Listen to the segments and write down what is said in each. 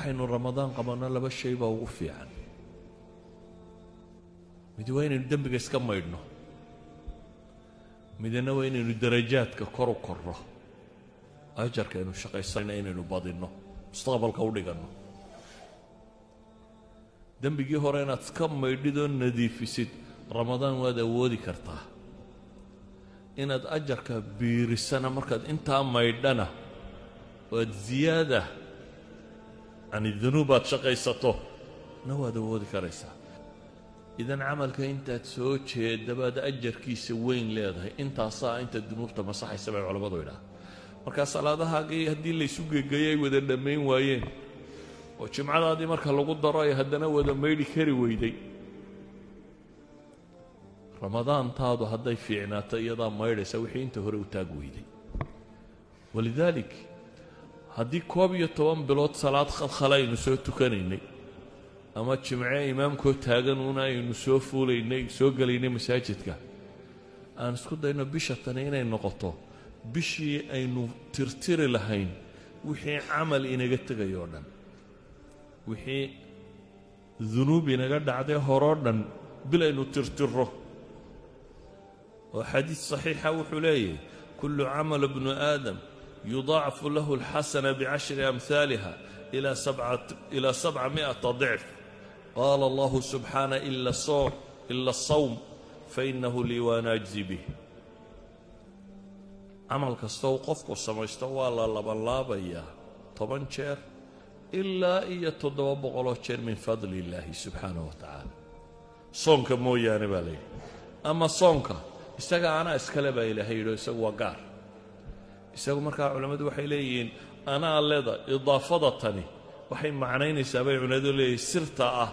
waxaynu ramadaan qabanno laba shay baa ugu fiican mid waa inaynu dembiga iska maydhno midna waa inaynu darajaadka kor u korno ajarka aynu shaqaysanayna inaynu badinno mustaqbalka u dhiganno dembigii hore inaad iska maydhidoo nadiifisid ramadaan waad awoodi kartaa inaad ajarka biirisana markaad intaa maydhana waad ziyaada can dunuub aad shaqaysato na waad awoodi karaysaa idan camalka intaad soo jeedabaad ajarkiisa weyn leedahay intaasaa inta dunuubta masaxaysa bay culammadu idhaha markaa salaadahaagii haddii laysu gegeeyo ay wada dhammayn waayeen oo jimcadaadii marka lagu daro ay haddana wada maydhi kari weyday ramadaantaadu hadday fiicnaato iyadaa maydhaysa wixii inta hore u taag weyday walidaalik haddii 11 bilood salaad khalkhala aynu soo tukanaynay ama jimce imaamkoo taagan una aynu soo fuulaynay soo gelaynay masaajidka aan isku dayno bisha tan inay noqoto bishii aynu tirtiri lahayn wixii camal inaga tegayo dhan wixii dunuub inaga dhacday horoo dhan bil aynu tirtiro oo xadiis saxiixa wuxuu leeyahay kullu camal ibnu aadam يضاعف له الحسنة ب10 أمثالها إلى 700 ضعف قال الله سبحانه إلا الصوم فإنه لي وأنا أجزي به عمل كستو قفكو سميستو الله لبلابيا طبعا شير إلا إيا تدوب قلوه شير من فضل الله سبحانه وتعالى صونك مو يعني بالي أما صونك استقى أنا اسكالبا إلهي لو يسوى قار isagu markaa culimadu waxay leeyihiin anaa leeda idaafadatani waxay macnaynaysaa bay culimadu leeyihiin sirta ah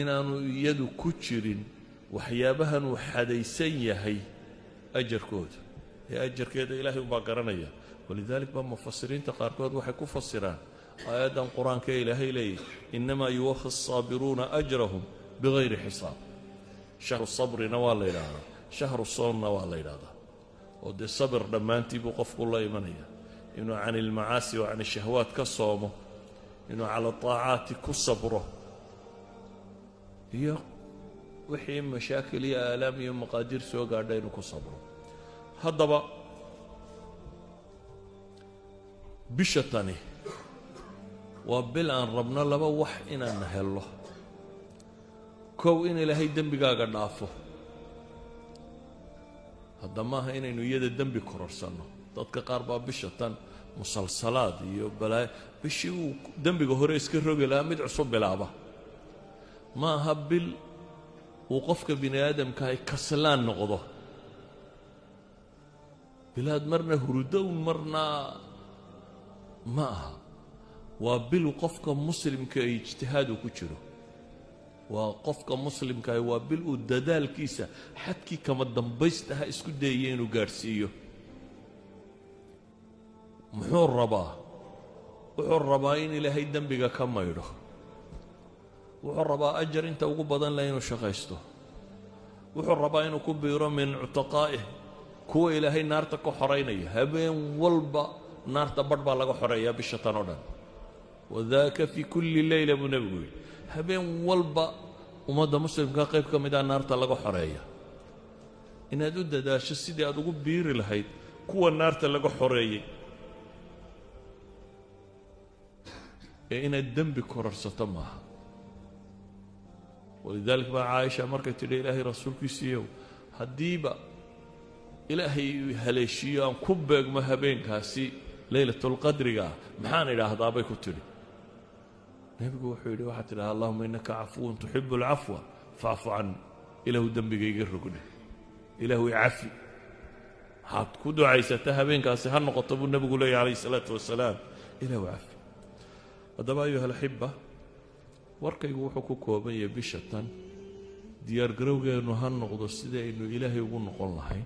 inaanu iyadu ku jirin waxyaabahan uu xadaysan yahay ajarkooda ee ajarkeeda ilaahay u baa garanaya walidaalik baa mufasiriinta qaarkood waxay ku fasiraan aayadan quraanka ilaahay leeyahay inama yuwaffa as-sabiruuna ajrahum bighayri hisaab shahru sabrina waa la yiraahdaa shahru sawmna waa la yiraahdaa ودي صبر دمانتي بقفك الله يمنيا إنه عن المعاصي وعن الشهوات كصومه إنه على الطاعات كصبره هي وحي مشاكل يا آلام يا مقادير سوى قاعدين كصبره هذا بقى بشتاني وبالآن ربنا لبا وح إنا نهله كو إن لهي دنبقا قد نعفه hadda maaha inaynu iyada dembi kororsanno dadka qaar baa bisha tan musalsalaad iyo balaa bishii uu dembiga hore iska rogi lahaa mid cusub bilaaba ma aha bil uu qofka bini aadamka ay kaslaan noqdo bilaad marna hurudow marna ma aha waa bil qofka muslimka ay ijtihaadu ku jiro وقفك مسلم كاي وبل وددال كيسا حدكي كما دنبيستها اسكو دايين وغارسيو محور ربا إن إلهي دنبغا كما يروح وحور ربا أجر انت وقو بدن لينو شغيستو وحور ربا إنو كبيرو من عتقائه كو إلهي نارتكو حريني هبين والبا نارتا بربا لغو حريا بالشيطان وذاك في كل ليلة منبوي habeen walba ummadda muslimka qayb ka mid ah naarta laga xoreeya inaad u dadaasho sidii aad ugu biiri lahayd kuwa naarta laga xoreeyay ee inaad dembi kororsato maaha walidaalika baa caaisha markay tidhi ilaahay rasuulkiisiiyow haddiiba ilaahay haleeshiyo aan ku beegmo habeenkaasi laylatulqadriga maxaan idhaahdaa bay ku tidhi نبي وحيد واحد اللهم إنك عفو تحب العفو فاعف عني إله دنبك يقرقني إله يعفي حط كدو عيسى بينك أسهل نقطب النبي قول عليه الصلاة والسلام إله يعفي هذا أيها الأحبة وركي وحكوك وبي بشة ديار قروقة إنه هالنقض السيدة إنه إلهي يقول نقول لهين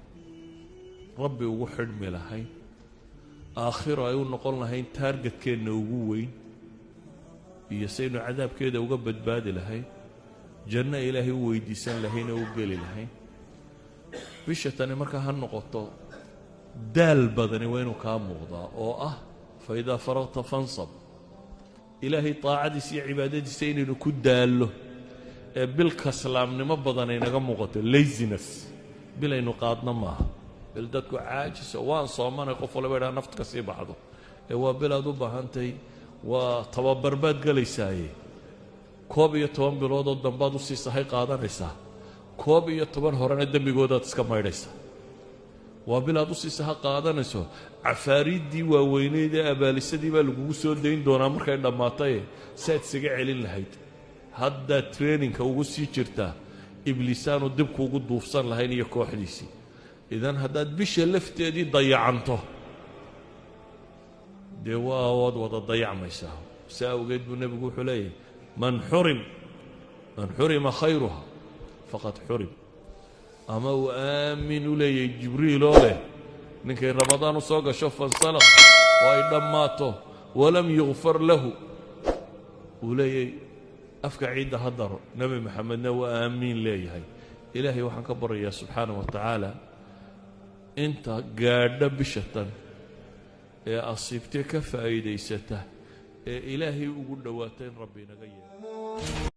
ربي وحد ملهين آخرة يقول نقول لهين تارجت كأنه وين iyo saynu cadaabkeeda uga badbaadi lahayn janno ilaahay u weydiisan lahayn oo u geli lahayn bisha tani marka ha noqoto daal badani waa inuu kaa muuqdaa oo ah fa idaa faragta fansab ilaahay taacadiisa iyo cibaadadiisa inaynu ku daallo ee bil kaslaamnimo badan ay naga muuqato laziness bilaynu qaadna maaha bil dadku caajiso waan soomanay qof walba idhaa nafta ka sii baxdo ee waa bil aad u baahantahay waa tababar baad gelaysaaye 11 biloodoo dambaad u sii sahay qaadanaysaa 11 horena dembigoodaad iska maydhaysaa waa bil aad u sii saha qaadanayso cafaariiddii waaweyneyd ee abaalisadii baa lagugu soo dayn doonaa markay dhammaataye saad isaga celin lahayd haddaad traininka ugu sii jirtaa ibliisaanu dibkuugu duufsan lahayn iyo kooxdiisii idan haddaad bisha lafteedii dayacanto dee waad wada dayacmaysaa saa awgeed buu nebigu wuxuu leeyahay man xurima khayruha faqad xurim ama uu aamin u leeyahay jibriil oo leh ninkay ramadaan u soo gasho fansalaq oo ay dhammaato walam yugfar lahu uu leeyahay afka ciidda ha daro nebi maxamedna waa aamiin leeyahay ilaahay waxaan ka baryayaa subxaana wa tacaala inta gaadha bishatan ee asiibtee ka faa'iidaysata ee ilaahay ugu dhowaata in rabbi inaga yeelo